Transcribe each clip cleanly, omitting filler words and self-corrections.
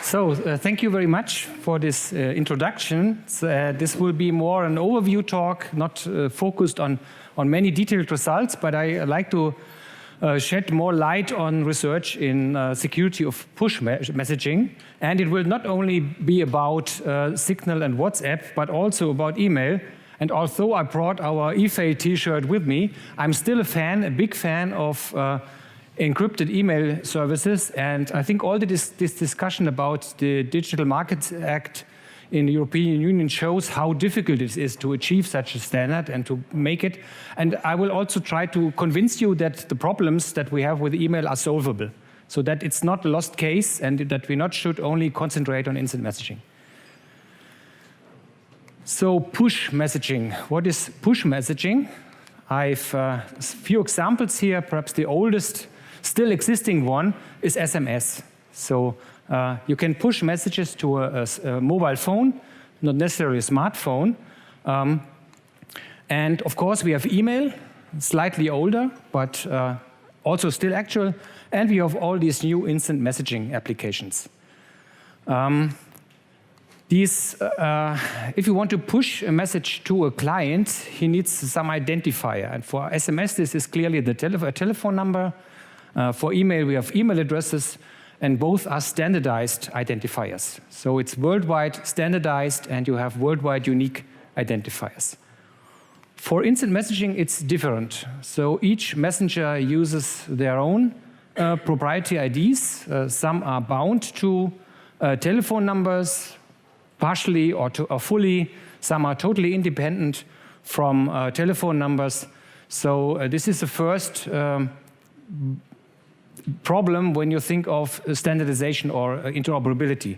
Thank you very much for this introduction. This will be more an overview talk, not focused on many detailed results, but I like to shed more light on research in security of push messaging. And it will not only be about Signal and WhatsApp, but also about email. And although I brought our eFail t-shirt with me, I'm still a big fan of encrypted email services. And I think all this discussion about the Digital Markets Act in the European Union shows how difficult it is to achieve such a standard and to make it. And I will also try to convince you that the problems that we have with email are solvable, so that it's not a lost case and that we should only concentrate on instant messaging. So push messaging. What is push messaging? I've a few examples here. Perhaps the oldest still existing one is SMS. So you can push messages to a mobile phone, not necessarily a smartphone. And of course we have email, slightly older, but also still actual. And we have all these new instant messaging applications. If you want to push a message to a client, he needs some identifier. And for SMS, this is clearly a telephone number. For email, we have email addresses, and both are standardized identifiers. So it's worldwide standardized, and you have worldwide unique identifiers. For instant messaging, it's different. So each messenger uses their own proprietary IDs. Some are bound to telephone numbers, partially or fully. Some are totally independent from telephone numbers. So this is the first problem when you think of standardization or interoperability,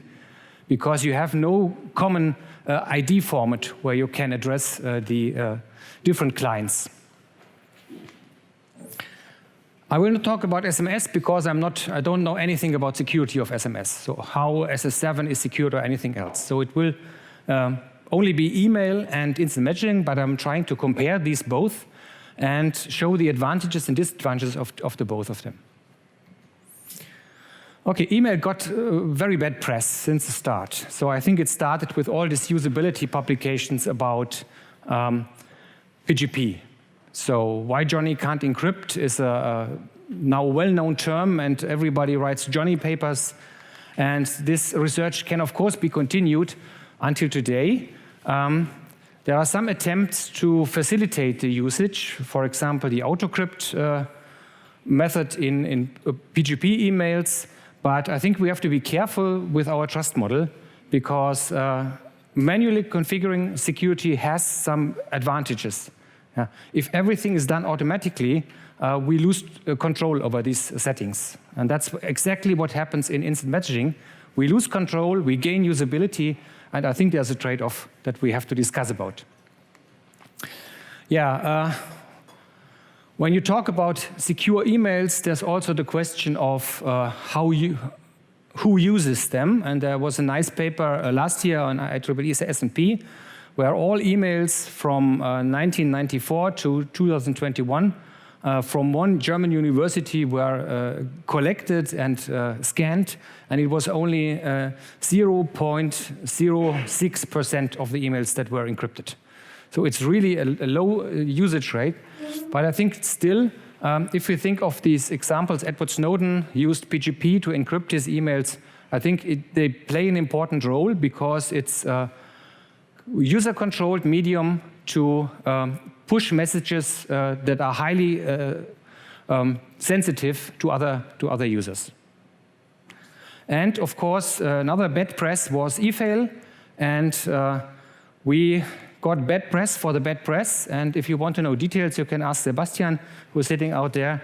because you have no common ID format where you can address the different clients. I will not talk about SMS because I don't know anything about security of SMS, so how SS7 is secured or anything else. So it will only be email and instant messaging, but I'm trying to compare these both and show the advantages and disadvantages of the both of them. Okay, email got very bad press since the start. So I think it started with all these usability publications about PGP. So why Johnny can't encrypt is a now well-known term, and everybody writes Johnny papers. And this research can, of course, be continued until today. There are some attempts to facilitate the usage. For example, the autocrypt method in PGP emails. But I think we have to be careful with our trust model, because manually configuring security has some advantages. If everything is done automatically, we lose control over these settings. And that's exactly what happens in instant messaging. We lose control, we gain usability, and I think there's a trade-off that we have to discuss about. When you talk about secure emails, there's also the question of who uses them. And there was a nice paper last year on IEEE S&P, where all emails from 1994 to 2021 from one German university were collected and scanned, and it was only 0.06% of the emails that were encrypted. So it's really a low usage rate. But I think still, if we think of these examples, Edward Snowden used PGP to encrypt his emails. I think they play an important role because it's user-controlled medium to push messages that are highly sensitive to other users. And of course, another bad press was eFail, and we got bad press for the bad press. And if you want to know details, you can ask Sebastian, who's sitting out there,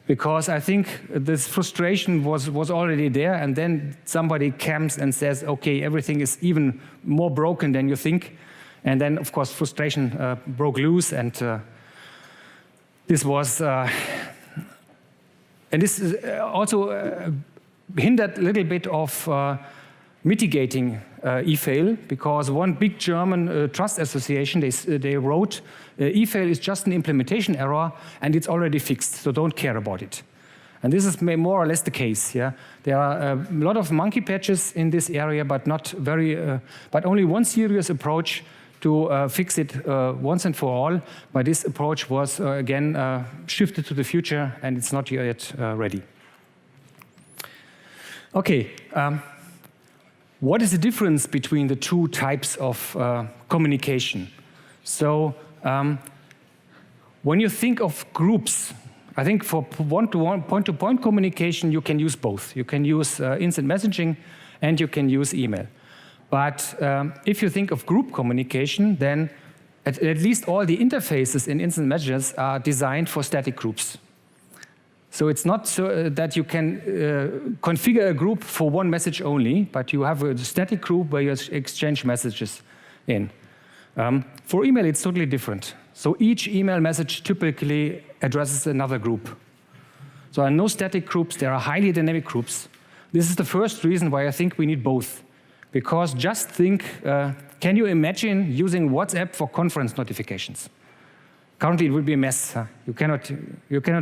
because I think this frustration was already there, and then somebody comes and says, okay, everything is even more broken than you think. And then, of course, frustration broke loose, and this was, and this is also hindered a little bit of mitigating eFail, because one big German trust association, they wrote, eFail is just an implementation error and it's already fixed, so don't care about it. And this is more or less the case. Yeah? There are a lot of monkey patches in this area, but but only one serious approach to fix it once and for all. But this approach was again shifted to the future, and it's not yet ready. Okay, what is the difference between the two types of communication? So when you think of groups, I think for one-to-one, point-to-point communication, you can use both. You can use instant messaging and you can use email. But if you think of group communication, then at least all the interfaces in instant messages are designed for static groups. So it's not so that you can configure a group for one message only, but you have a static group where you exchange messages in. For email, it's totally different. So each email message typically addresses another group. So there are no static groups, there are highly dynamic groups. This is the first reason why I think we need both. Because just think, can you imagine using WhatsApp for conference notifications? Currently, it would be a mess. Huh? You cannot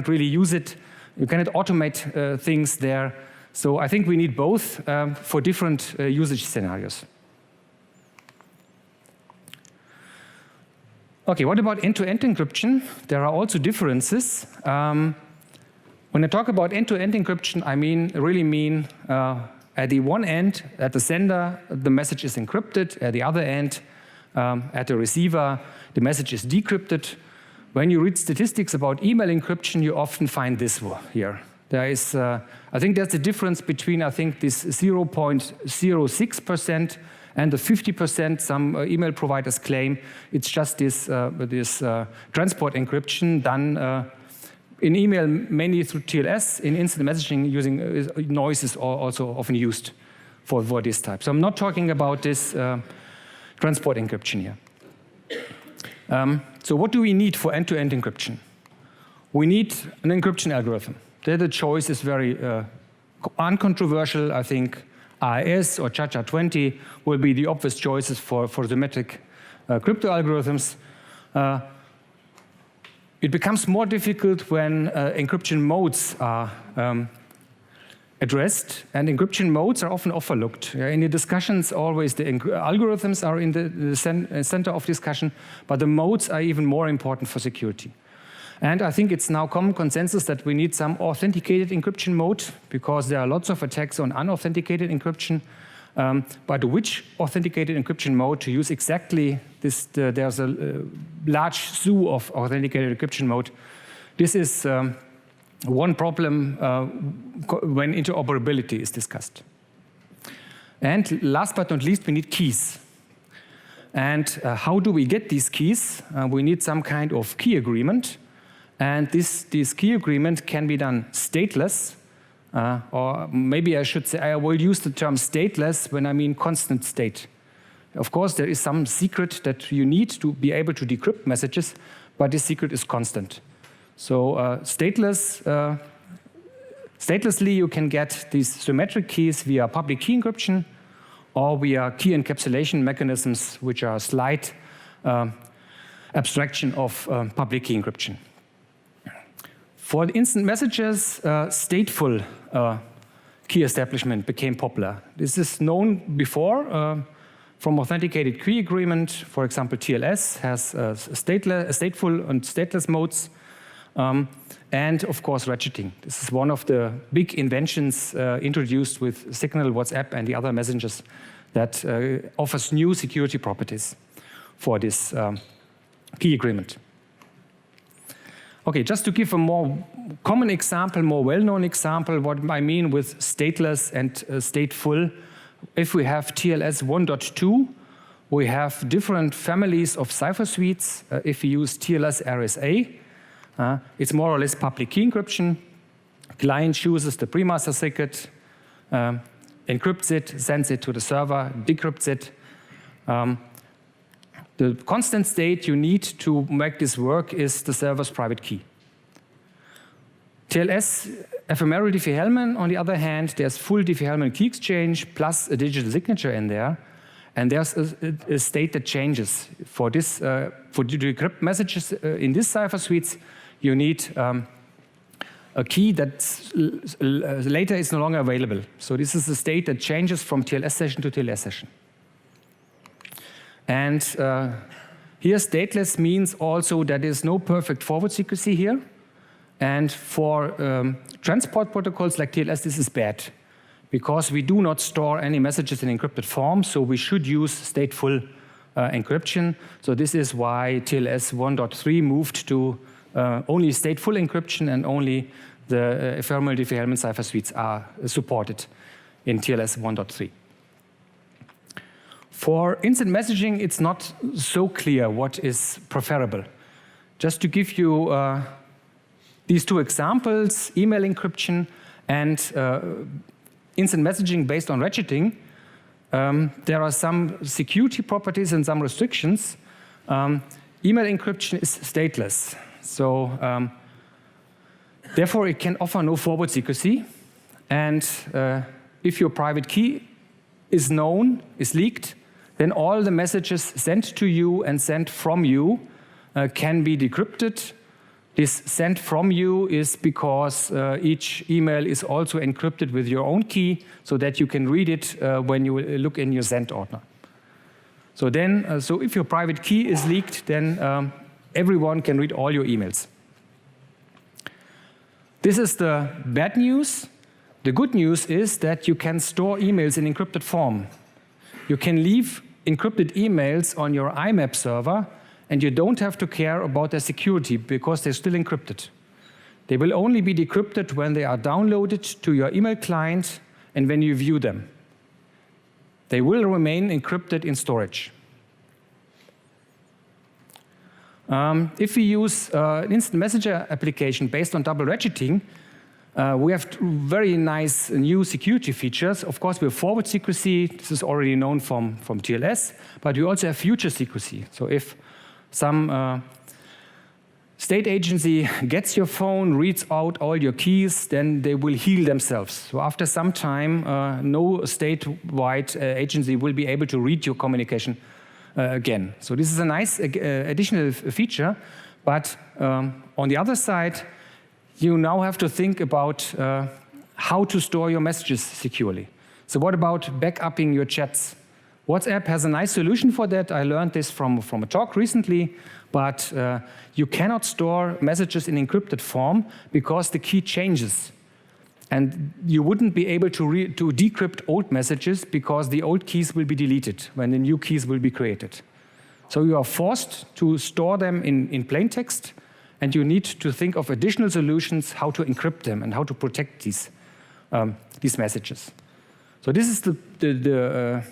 really use it. You cannot automate things there. So I think we need both for different usage scenarios. Okay, what about end-to-end encryption? There are also differences. When I talk about end-to-end encryption, I really mean at the one end, at the sender, the message is encrypted. At the other end, at the receiver, the message is decrypted. When you read statistics about email encryption, you often find this here. There is, I think that's the difference between, this 0.06% and the 50% some email providers claim. It's just this transport encryption done in email mainly through TLS. In instant messaging, using noise is also often used for this type. So I'm not talking about this transport encryption here. So what do we need for end-to-end encryption? We need an encryption algorithm. There the choice is very uncontroversial. I think AES or CHA-20 will be the obvious choices for symmetric crypto algorithms. It becomes more difficult when encryption modes are addressed, and encryption modes are often overlooked. In the discussions, always the algorithms are in the center of discussion, but the modes are even more important for security. And I think it's now common consensus that we need some authenticated encryption mode, because there are lots of attacks on unauthenticated encryption. But which authenticated encryption mode to use exactly, there's a large zoo of authenticated encryption mode. This is one problem when interoperability is discussed. And last but not least, we need keys. And how do we get these keys? We need some kind of key agreement. And this key agreement can be done stateless, or maybe I should say I will use the term stateless when I mean constant state. Of course, there is some secret that you need to be able to decrypt messages, but this secret is constant. So statelessly, you can get these symmetric keys via public key encryption or via key encapsulation mechanisms, which are a slight abstraction of public key encryption. For the instant messages, stateful key establishment became popular. This is known before from authenticated key agreement. For example, TLS has stateful and stateless modes. And of course, ratcheting. This is one of the big inventions introduced with Signal, WhatsApp, and the other messengers that offers new security properties for this key agreement. Okay, just to give a more common example, more well-known example, what I mean with stateless and stateful. If we have TLS 1.2, we have different families of cipher suites. If we use TLS RSA, it's more or less public key encryption. Client chooses the pre-master secret, encrypts it, sends it to the server, decrypts it. The constant state you need to make this work is the server's private key. TLS ephemeral Diffie-Hellman, on the other hand, there's full Diffie-Hellman key exchange plus a digital signature in there. And there's a state that changes. For this, for decrypt messages in this cipher suites, you need a key that later is no longer available. So this is a state that changes from TLS session to TLS session. And here stateless means also that there is no perfect forward secrecy here. And for transport protocols like TLS, this is bad, because we do not store any messages in encrypted form, so we should use stateful encryption. So this is why TLS 1.3 moved to only stateful encryption, and only the ephemeral Diffie-Hellman cipher suites are supported in TLS 1.3. For instant messaging, it's not so clear what is preferable. Just to give you these two examples, email encryption and instant messaging based on ratcheting, there are some security properties and some restrictions. Email encryption is stateless. So therefore, it can offer no forward secrecy. And if your private key is known, is leaked, then all the messages sent to you and sent from you can be decrypted. This sent from you is because each email is also encrypted with your own key, so that you can read it when you look in your sent ordner. So then, so if your private key is leaked, then everyone can read all your emails. This is the bad news. The good news is that you can store emails in encrypted form. You can leave encrypted emails on your IMAP server, and you don't have to care about their security because they're still encrypted. They will only be decrypted when they are downloaded to your email client and when you view them. They will remain encrypted in storage. If we use an instant messenger application based on double ratcheting, we have very nice new security features. Of course, we have forward secrecy. This is already known from TLS, but we also have future secrecy. So if some state agency gets your phone, reads out all your keys, then they will heal themselves. So after some time, no statewide agency will be able to read your communication again. So this is a nice additional feature, but on the other side, you now have to think about how to store your messages securely. So what about backupping your chats? WhatsApp has a nice solution for that. I learned this from a talk recently, but you cannot store messages in encrypted form because the key changes. And you wouldn't be able to decrypt old messages because the old keys will be deleted when the new keys will be created. So you are forced to store them in plain text, and you need to think of additional solutions how to encrypt them and how to protect these messages. So this is the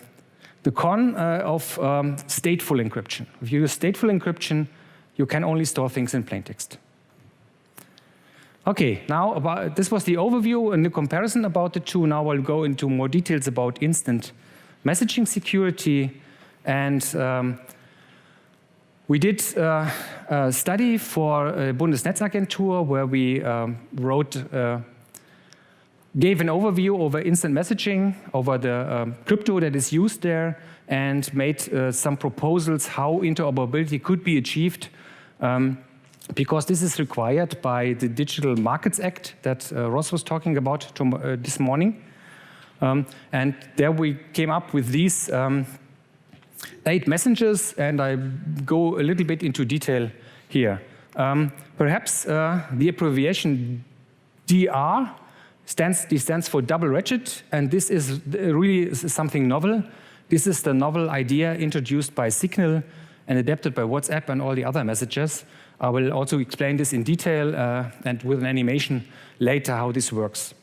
con of stateful encryption. If you use stateful encryption, you can only store things in plain text. Okay, now this was the overview and the comparison about the two. Now I'll go into more details about instant messaging security. And we did a study for Bundesnetzagentur where we gave an overview over instant messaging, over the crypto that is used there, and made some proposals how interoperability could be achieved, because this is required by the Digital Markets Act that Ross was talking about this morning. And there we came up with these 8 messengers, and I go a little bit into detail here. Perhaps the abbreviation DR stands for double ratchet, and this is really something novel. This is the novel idea introduced by Signal and adapted by WhatsApp and all the other messages. I will also explain this in detail and with an animation later how this works.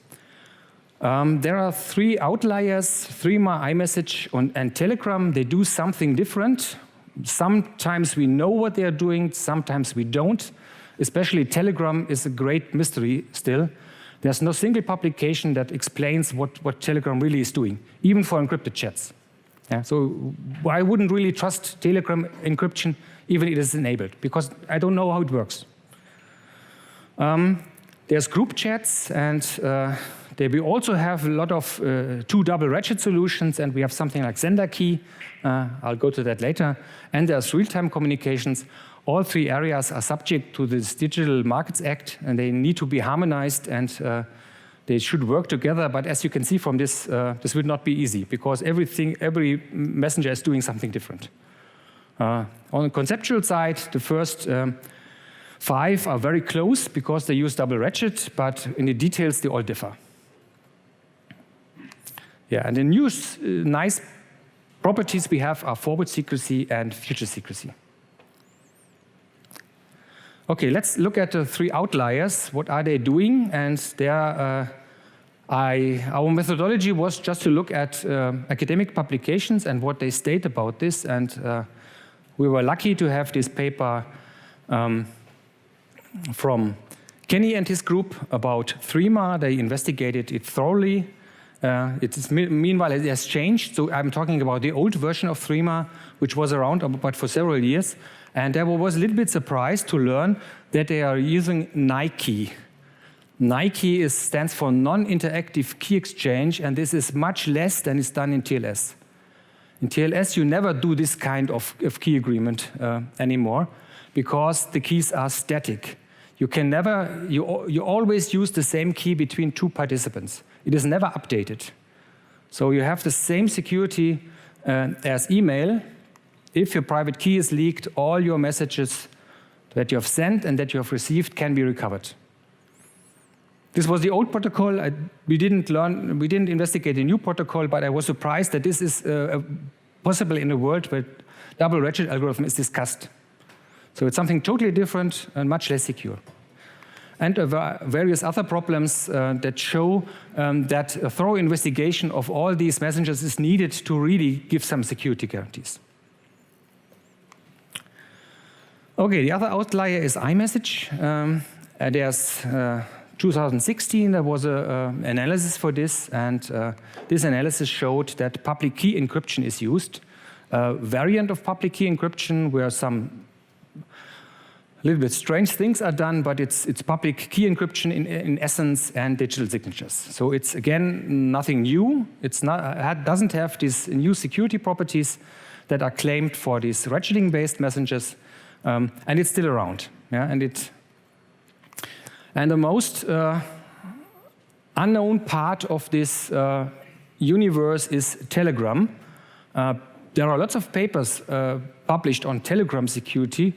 There are 3 outliers, Threema, iMessage, and Telegram. They do something different. Sometimes we know what they are doing, sometimes we don't. Especially Telegram is a great mystery still. There's no single publication that explains what Telegram really is doing, even for encrypted chats. Yeah, so I wouldn't really trust Telegram encryption even if it is enabled, because I don't know how it works. There's group chats, and we also have a lot of 2 double ratchet solutions, and we have something like sender key. I'll go to that later. And there's real-time communications. all three areas are subject to this Digital Markets Act, and they need to be harmonized, and they should work together. But as you can see from this, this will not be easy, because every messenger is doing something different. On the conceptual side, the first 5 are very close because they use double ratchet, but in the details they all differ. Yeah, and the new nice properties we have are forward secrecy and future secrecy. Okay, let's look at the 3 outliers. What are they doing? And there, our methodology was just to look at academic publications and what they state about this. And we were lucky to have this paper from Kenny and his group about Threema. They investigated it thoroughly. Meanwhile, it has changed. So I'm talking about the old version of Threema, which was around but for several years. And I was a little bit surprised to learn that they are using Nike. Nike stands for Non-Interactive Key Exchange, and this is much less than is done in TLS. In TLS, you never do this kind of key agreement anymore, because the keys are static. You can never, you always use the same key between 2 participants. It is never updated. So you have the same security as email. If your private key is leaked, all your messages that you have sent and that you have received can be recovered. This was the old protocol. We didn't investigate a new protocol, but I was surprised that this is possible in a world where double ratchet algorithm is discussed. So it's something totally different and much less secure. And various other problems that show that a thorough investigation of all these messengers is needed to really give some security guarantees. Okay, the other outlier is iMessage. There's 2016, there was an analysis for this, and this analysis showed that public key encryption is used. A variant of public key encryption where some little bit strange things are done, but it's public key encryption in essence and digital signatures. So it's, again, nothing new. It doesn't have these new security properties that are claimed for these ratcheting-based messengers. And it's still around, yeah? And the most unknown part of this universe is Telegram. There are lots of papers published on Telegram security,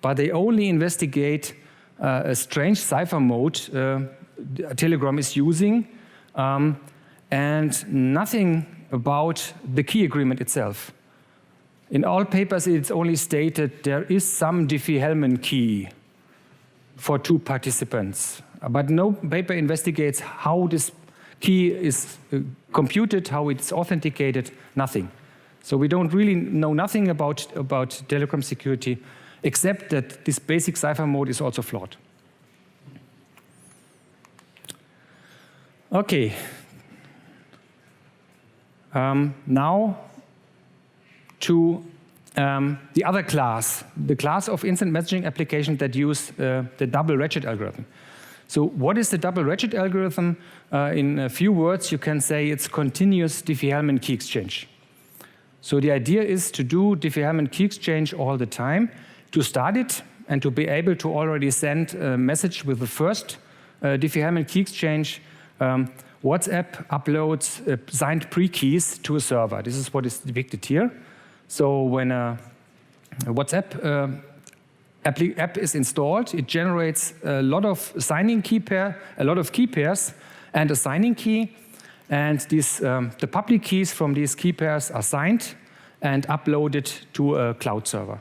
but they only investigate a strange cipher mode Telegram is using, and nothing about the key agreement itself. In all papers, it's only stated there is some Diffie-Hellman key for 2 participants, but no paper investigates how this key is computed, how it's authenticated, nothing. So we don't really know nothing about Telegram security, except that this basic cipher mode is also flawed. Okay. Now to the other class, the class of instant messaging applications that use the double ratchet algorithm. So what is the double ratchet algorithm? In a few words, you can say it's continuous Diffie-Hellman key exchange. So the idea is to do Diffie-Hellman key exchange all the time, to start it and to be able to already send a message with the first Diffie-Hellman key exchange. WhatsApp uploads signed pre-keys to a server. This is what is depicted here. So when a WhatsApp app is installed, it generates a lot of signing key pair, a lot of key pairs, and a signing key. And these, the public keys from these key pairs are signed and uploaded to a cloud server.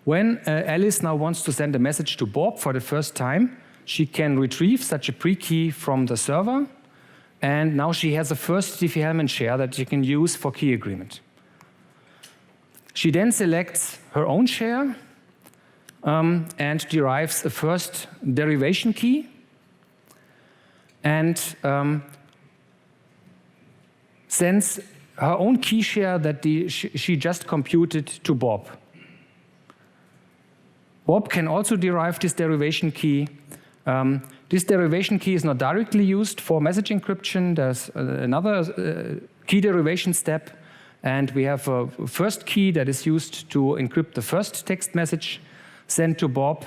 When Alice now wants to send a message to Bob for the first time, she can retrieve such a pre-key from the server, and now she has a first Diffie-Hellman share that she can use for key agreement. She then selects her own share and derives a first derivation key, and sends her own key share that she just computed to Bob. Bob can also derive this derivation key. This derivation key is not directly used for message encryption. There's another key derivation step, And we have a first key that is used to encrypt the first text message sent to Bob.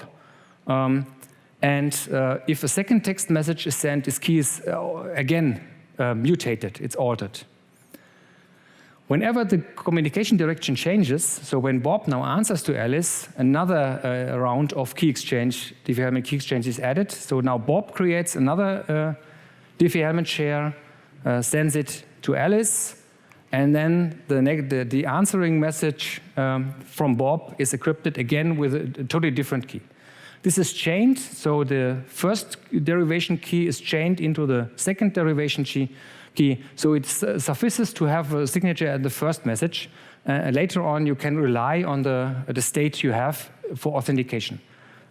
If a second text message is sent, this key is again mutated, it's altered. Whenever the communication direction changes, so when Bob now answers to Alice, another round of key exchange, Diffie-Hellman key exchange is added. So now Bob creates another Diffie-Hellman share, sends it to Alice, and then the answering message from Bob is encrypted again with a totally different key. This is chained, so the first derivation key is chained into the second derivation key. So it suffices to have a signature at the first message. Later on, you can rely on the state you have for authentication.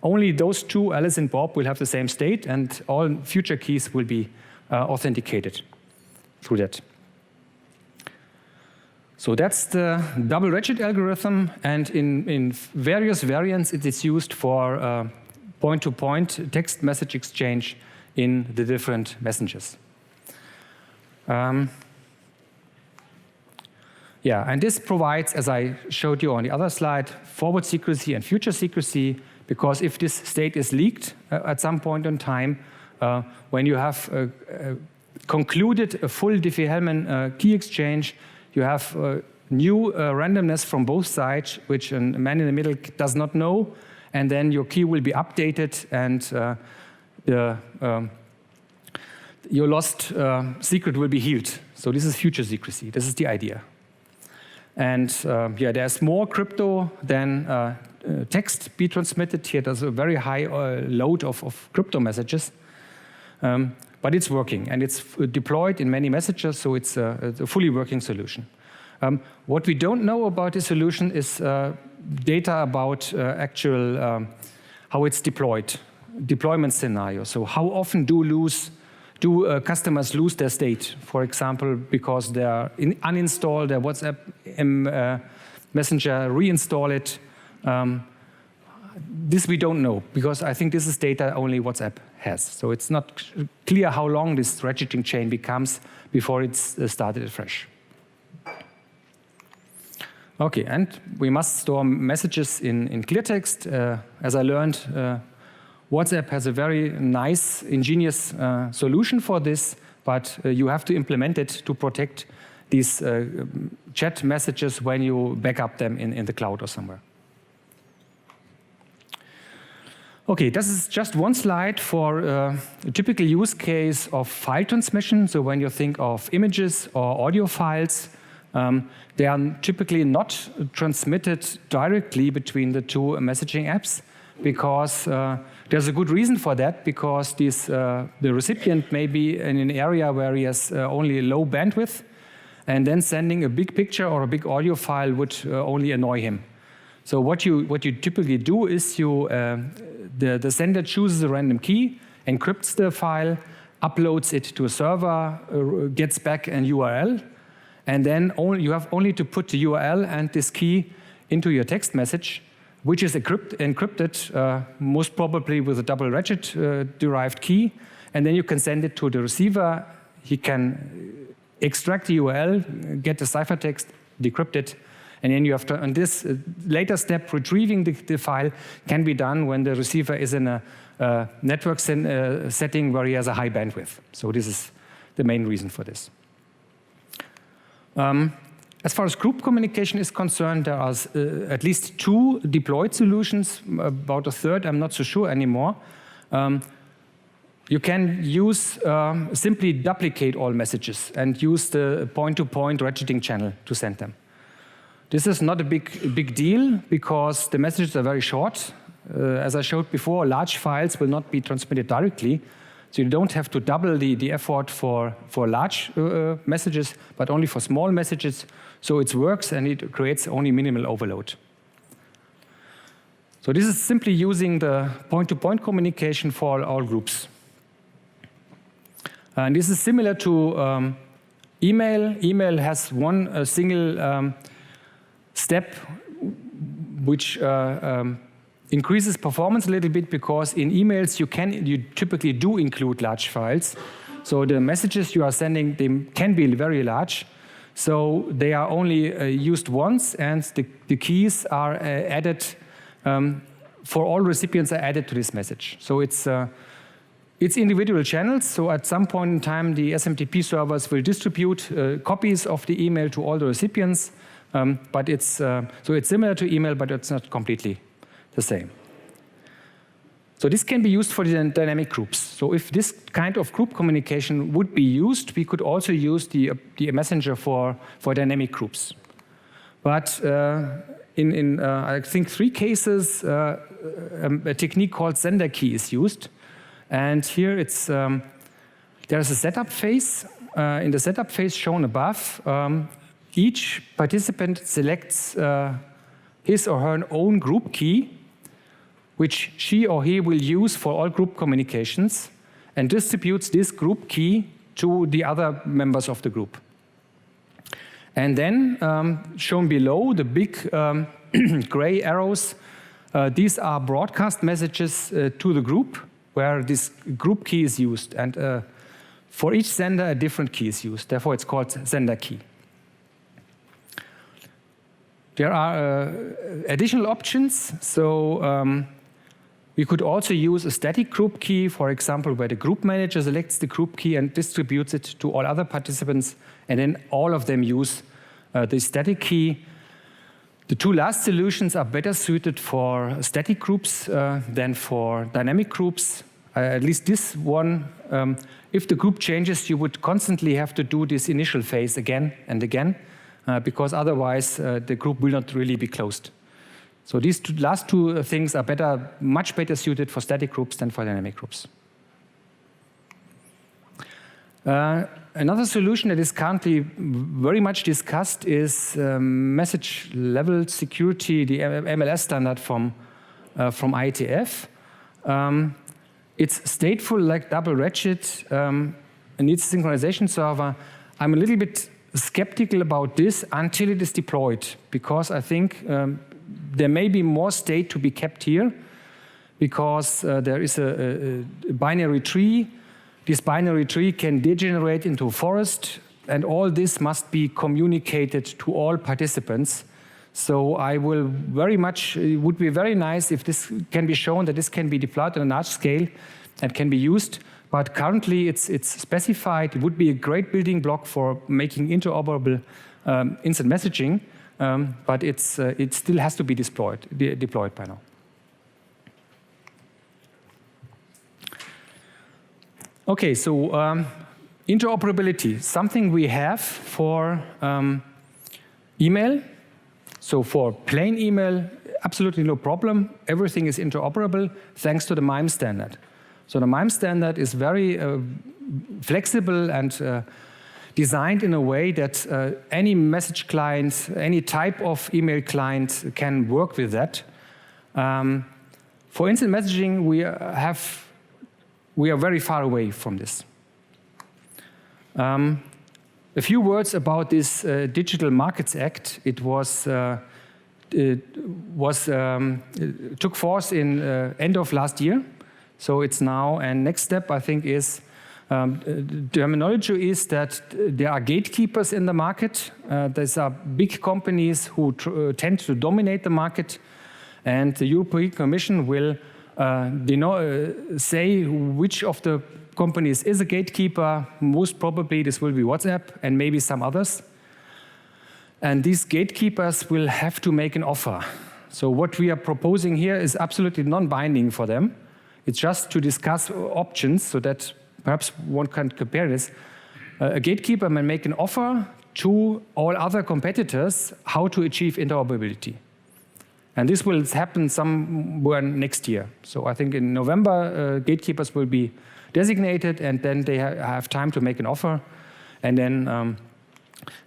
Only those two, Alice and Bob, will have the same state, and all future keys will be authenticated through that. So that's the double ratchet algorithm, and in various variants it is used for point-to-point text message exchange in the different messengers. And this provides, as I showed you on the other slide, forward secrecy and future secrecy, because if this state is leaked at some point in time, when you have concluded a full Diffie-Hellman key exchange, you have new randomness from both sides, which a man in the middle does not know, and then your key will be updated, and your lost secret will be healed. So this is future secrecy. This is the idea. And there's more crypto than text be transmitted. Here there's a very high load of crypto messages. But it's working, and it's deployed in many messages, so it's a fully working solution. What we don't know about this solution is data about actual how it's deployed, deployment scenario. So how often do customers lose their state? For example, because they are uninstall their WhatsApp Messenger, reinstall it. This we don't know, because I think this is data only WhatsApp has. So it's not clear how long this ratcheting chain becomes before it's started afresh. Okay, and we must store messages in clear text. As I learned, WhatsApp has a very nice, ingenious solution for this, but you have to implement it to protect these chat messages when you back up them in the cloud or somewhere. Okay, this is just one slide for a typical use case of file transmission. So when you think of images or audio files, they are typically not transmitted directly between the two messaging apps, because there's a good reason for that, because the recipient may be in an area where he has only low bandwidth, and then sending a big picture or a big audio file would only annoy him. So what you typically do is the sender chooses a random key, encrypts the file, uploads it to a server, gets back an URL, and then you have only to put the URL and this key into your text message, which is encrypted, most probably with a double ratchet derived key, and then you can send it to the receiver. He can extract the URL, get the ciphertext, decrypt it, and then you have to, on this later step, retrieving the file can be done when the receiver is in a network setting where he has a high bandwidth. So this is the main reason for this. As far as group communication is concerned, there are at least two deployed solutions, about a third, I'm not so sure anymore. You can use simply duplicate all messages and use the point-to-point ratcheting channel to send them. This is not a big deal, because the messages are very short. As I showed before, large files will not be transmitted directly, so you don't have to double the effort for large messages, but only for small messages. So it works, and it creates only minimal overload. So this is simply using the point-to-point communication for all groups. And this is similar to email. Email has one single step which increases performance a little bit, because in emails you typically do include large files. So the messages you are sending, they can be very large. So they are only used once, and the keys are added for all recipients are added to this message. So it's individual channels. So at some point in time, the SMTP servers will distribute copies of the email to all the recipients. But so it's similar to email, but it's not completely the same. So this can be used for the dynamic groups. So if this kind of group communication would be used, we could also use the messenger for dynamic groups. But in I think 3 cases, a technique called sender key is used. And here it's there's a setup phase. In the setup phase shown above, each participant selects his or her own group key, which she or he will use for all group communications, and distributes this group key to the other members of the group. And then, shown below, the big gray arrows, these are broadcast messages to the group, where this group key is used. And for each sender, a different key is used. Therefore, it's called sender key. There are additional options. So we could also use a static group key, for example, where the group manager selects the group key and distributes it to all other participants, and then all of them use the static key. The 2 last solutions are better suited for static groups than for dynamic groups. At least this one, if the group changes, you would constantly have to do this initial phase again and again, because otherwise the group will not really be closed. So these last 2 things are much better suited for static groups than for dynamic groups. Another solution that is currently very much discussed is message level security, the MLS standard from IETF. It's stateful like double ratchet, and needs a synchronization server. I'm a little bit skeptical about this until it is deployed, because I think there may be more state to be kept here, because there is a binary tree. This binary tree can degenerate into a forest, and all this must be communicated to all participants. So I will very much, it would be very nice if this can be shown that this can be deployed on a large scale and can be used. But currently it's specified. It would be a great building block for making interoperable instant messaging, but it still has to be deployed by now. Okay, so interoperability, something we have for email. So for plain email, absolutely no problem. Everything is interoperable thanks to the MIME standard. So the MIME standard is very flexible and designed in a way that any message client, any type of email client can work with that. For instant messaging, we are very far away from this. A few words about this Digital Markets Act. It took force in end of last year. So it's now, and next step I think is, the terminology is that there are gatekeepers in the market. These are big companies who tend to dominate the market, and the European Commission will say which of the companies is a gatekeeper. Most probably this will be WhatsApp and maybe some others. And these gatekeepers will have to make an offer. So what we are proposing here is absolutely non-binding for them. It's just to discuss options so that perhaps one can compare this. A gatekeeper may make an offer to all other competitors how to achieve interoperability. And this will happen somewhere next year. So I think in November, gatekeepers will be designated, and then they have time to make an offer. And then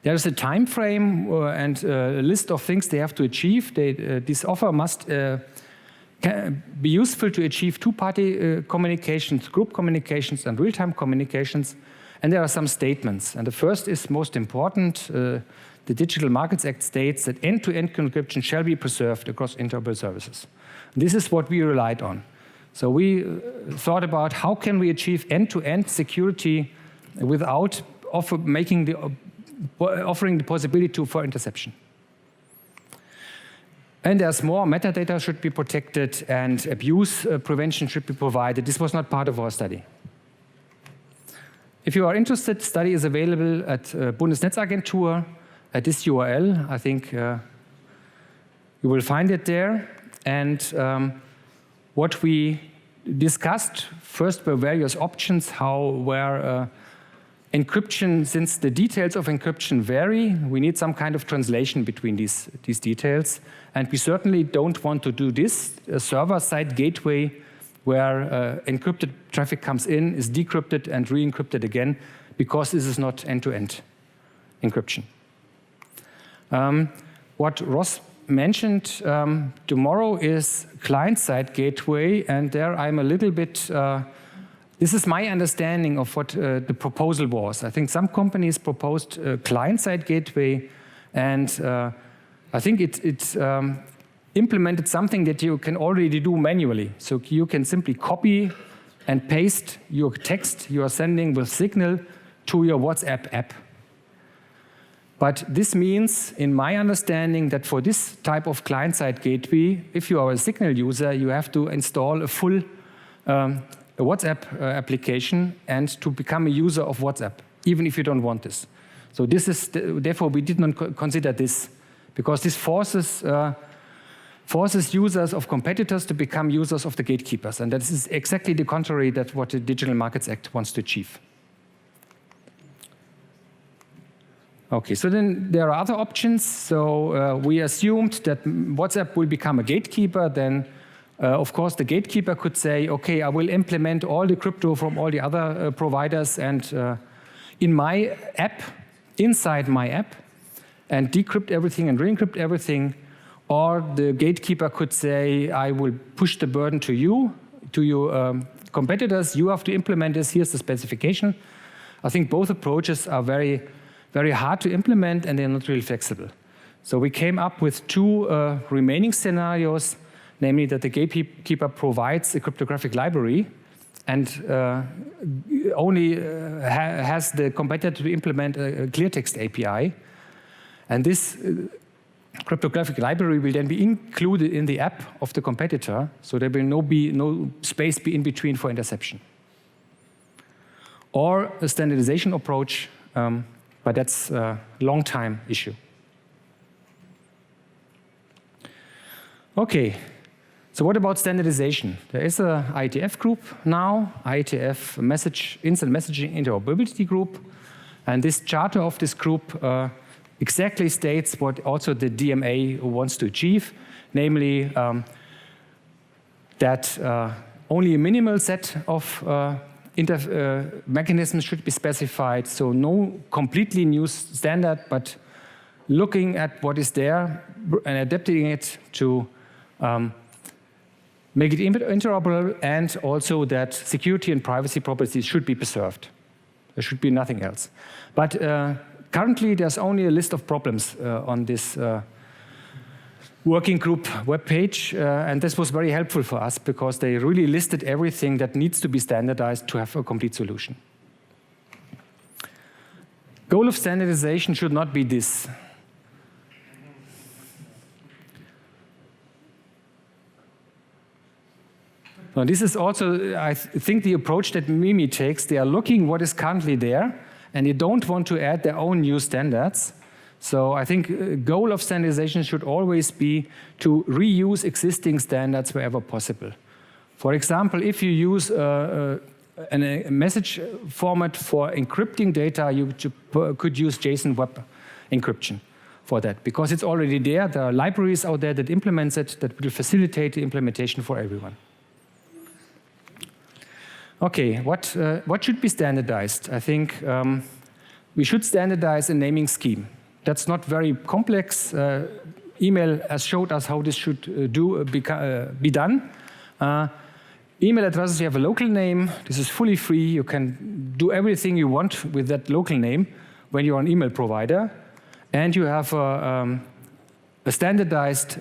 there is a time frame and a list of things they have to achieve. This offer must be useful to achieve two-party communications, group communications, and real-time communications. And there are some statements. And the first is most important. The Digital Markets Act states that end-to-end encryption shall be preserved across interoperable services. This is what we relied on. So we thought about how can we achieve end-to-end security without making offering the possibility for interception. And there's more. Metadata should be protected and abuse prevention should be provided. This was not part of our study. If you are interested, study is available at Bundesnetzagentur at this URL. I think you will find it there. And what we discussed first were various options, where encryption, since the details of encryption vary, we need some kind of translation between these details. And we certainly don't want to do this. A server-side gateway where encrypted traffic comes in, is decrypted and re-encrypted again, because this is not end-to-end encryption. What Ross mentioned tomorrow is client-side gateway, and there I'm a little bit, this is my understanding of what the proposal was. I think some companies proposed a client-side gateway, and I think it implemented something that you can already do manually. So you can simply copy and paste your text you are sending with Signal to your WhatsApp app. But this means, in my understanding, that for this type of client-side gateway, if you are a Signal user, you have to install a full WhatsApp application and to become a user of WhatsApp, even if you don't want this. So this is, therefore, we did not consider this, because this forces users of competitors to become users of the gatekeepers. And that is exactly the contrary that what the Digital Markets Act wants to achieve. Okay, so then there are other options. So we assumed that WhatsApp will become a gatekeeper. Then, of course, the gatekeeper could say, okay, I will implement all the crypto from all the other providers and in my app, inside my app, and decrypt everything and re-encrypt everything. Or the gatekeeper could say, I will push the burden to you, to your competitors. You have to implement this. Here's the specification. I think both approaches are very, very hard to implement, and they're not really flexible. So we came up with two remaining scenarios, namely that the gatekeeper provides a cryptographic library and only has the competitor to implement a cleartext API. And this cryptographic library will then be included in the app of the competitor, so there will be no space in between for interception. Or a standardization approach, but that's a long time issue. Okay, so what about standardization? There is a IETF group now, IETF Instant Messaging Interoperability Group, and this charter of this group exactly states what also the DMA wants to achieve, namely that only a minimal set of mechanisms should be specified, so no completely new standard, but looking at what is there and adapting it to make it interoperable, and also that security and privacy properties should be preserved. There should be nothing else. But currently, there's only a list of problems on this working group webpage, and this was very helpful for us because they really listed everything that needs to be standardized to have a complete solution. Goal of standardization should not be this. Now, this is also, I think, the approach that MIMI takes. They are looking what is currently there, and they don't want to add their own new standards. So I think the goal of standardization should always be to reuse existing standards wherever possible. For example, if you use a message format for encrypting data, you could use JSON Web Encryption for that, because it's already there. There are libraries out there that implement it, that will facilitate the implementation for everyone. Okay, what should be standardized? I think we should standardize a naming scheme. That's not very complex. Email has showed us how this should be done. Email addresses, you have a local name. This is fully free. You can do everything you want with that local name when you're an email provider. And you have a standardized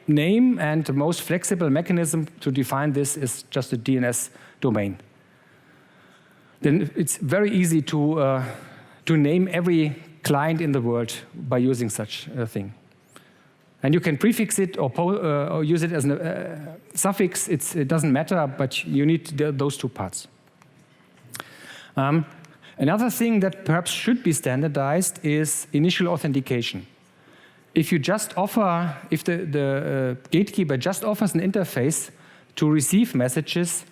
name, and the most flexible mechanism to define this is just a DNS domain. Then it's very easy to to name every client in the world by using such a thing. And you can prefix it or use it as a suffix. It doesn't matter, but you need those two parts. Another thing that perhaps should be standardized is initial authentication. If you just offer, if the gatekeeper just offers an interface to receive messages,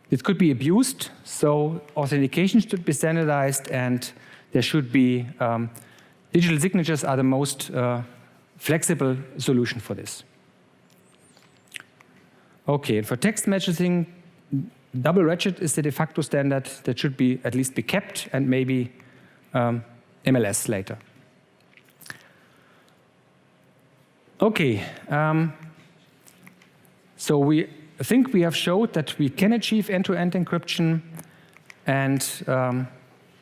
it could be abused. So authentication should be standardized, and there should be digital signatures are the most flexible solution for this. Okay, and for text messaging, double ratchet is the de facto standard that should be at least be kept, and maybe MLS later. Okay, so we think we have showed that we can achieve end-to-end encryption, and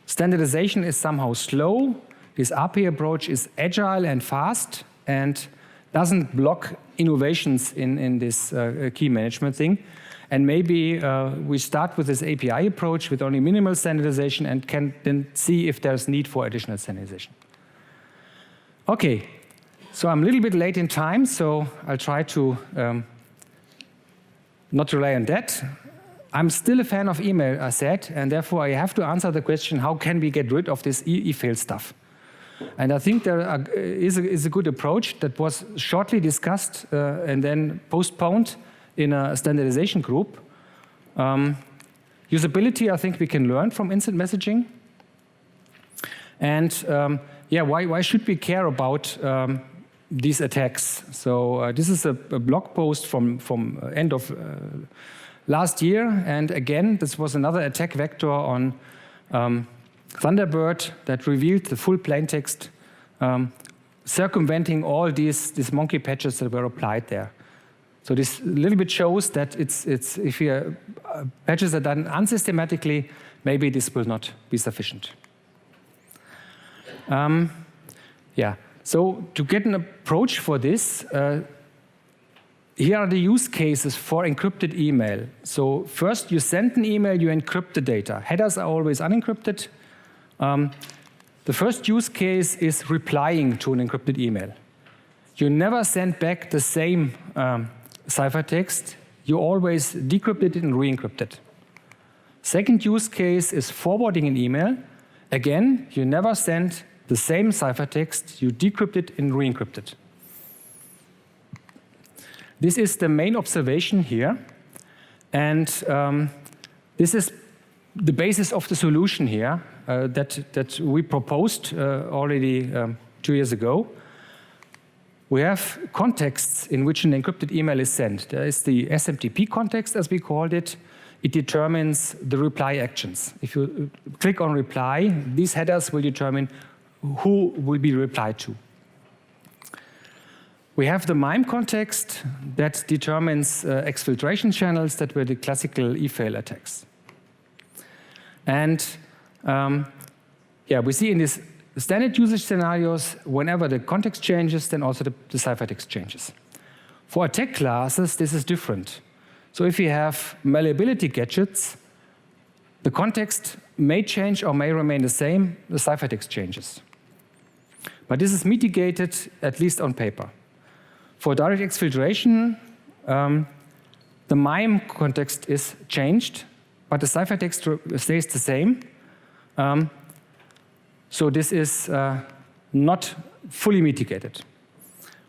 standardization is somehow slow. This RP approach is agile and fast and doesn't block innovations in this key management thing. And maybe we start with this API approach with only minimal standardization and can then see if there's need for additional standardization. Okay, so I'm a little bit late in time, so I'll try to not rely on that. I'm still a fan of email, I said, and therefore I have to answer the question, how can we get rid of this e-fail stuff? And I think there is a good approach that was shortly discussed and then postponed in a standardization group. Usability, I think we can learn from instant messaging. And yeah, why should we care about these attacks? So this is a blog post from end of last year. And again, this was another attack vector on Thunderbird that revealed the full plaintext, circumventing all these monkey patches that were applied there. So this a little bit shows that if your patches are done unsystematically, maybe this will not be sufficient. Yeah. So to get an approach for this, here are the use cases for encrypted email. So first, you send an email, you encrypt the data. Headers are always unencrypted. The first use case is replying to an encrypted email. You never send back the same ciphertext. You always decrypt it and re-encrypt it. Second use case is forwarding an email. Again, you never send the same ciphertext. You decrypt it and re-encrypt it. This is the main observation here. And this is the basis of the solution here that we proposed already 2 years ago. We have contexts in which an encrypted email is sent. There is the SMTP context, as we called it. It determines the reply actions. If you click on reply, these headers will determine who will be replied to. We have the MIME context that determines exfiltration channels that were the classical e-fail attacks. And yeah, we see in these standard usage scenarios, whenever the context changes, then also the ciphertext changes. For attack classes, this is different. So if you have malleability gadgets, the context may change or may remain the same, the ciphertext changes. But this is mitigated, at least on paper. For direct exfiltration, the MIME context is changed, but the ciphertext stays the same. So this is not fully mitigated.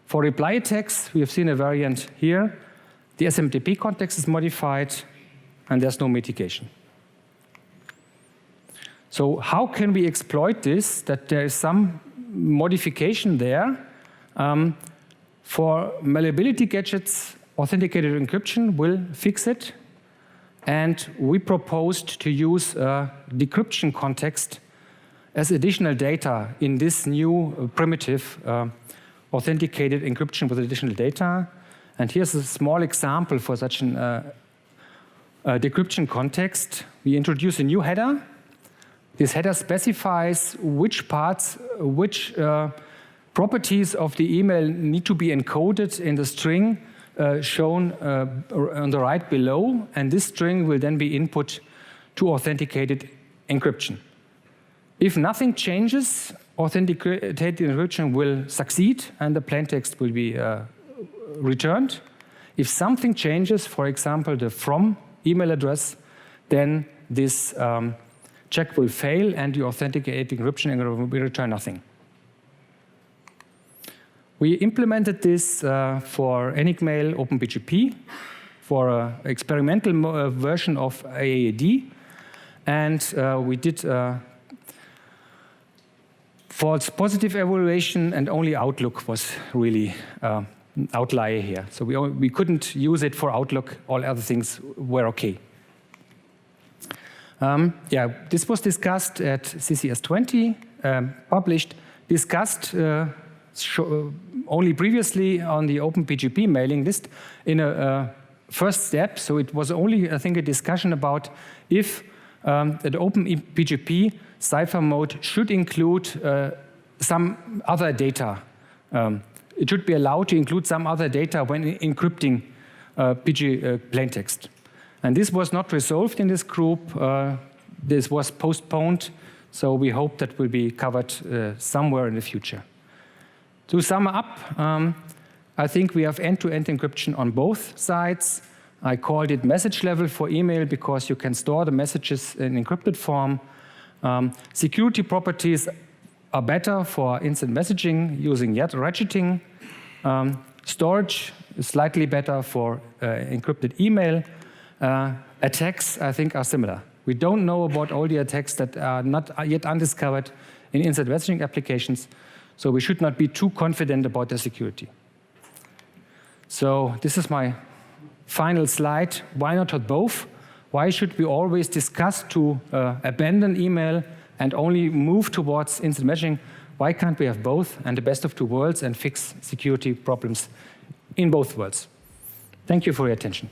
For reply attacks, we have seen a variant here. The SMTP context is modified, and there's no mitigation. So how can we exploit this, that there is some modification there? For malleability gadgets, authenticated encryption will fix it. And we proposed to use a decryption context as additional data in this new primitive authenticated encryption with additional data. And here's a small example for such an decryption context. We introduce a new header. This header specifies which parts, which properties of the email need to be encoded in the string shown on the right below, and this string will then be input to authenticated encryption. If nothing changes, authenticated encryption will succeed and the plaintext will be returned. If something changes, for example, the from email address, then this check will fail and the authenticated encryption will return nothing. We implemented this for Enigmail OpenPGP, for an experimental version of AAD, and we did false positive evaluation, and only Outlook was really outlier here. So we couldn't use it for Outlook, all other things were okay. Yeah, this was discussed at CCS 20, published, discussed only previously on the OpenPGP mailing list in a first step. So it was only, I think, a discussion about if the OpenPGP cipher mode should include some other data. It should be allowed to include some other data when encrypting plaintext. And this was not resolved in this group. This was postponed, so we hope that will be covered somewhere in the future. To sum up, I think we have end-to-end encryption on both sides. I called it message level for email because you can store the messages in encrypted form. Security properties are better for instant messaging using ratcheting. Storage is slightly better for encrypted email. Attacks, I think, are similar. We don't know about all the attacks that are not yet undiscovered in instant messaging applications, so we should not be too confident about their security. So this is my final slide. Why not have both? Why should we always discuss to abandon email and only move towards instant messaging? Why can't we have both and the best of two worlds and fix security problems in both worlds? Thank you for your attention.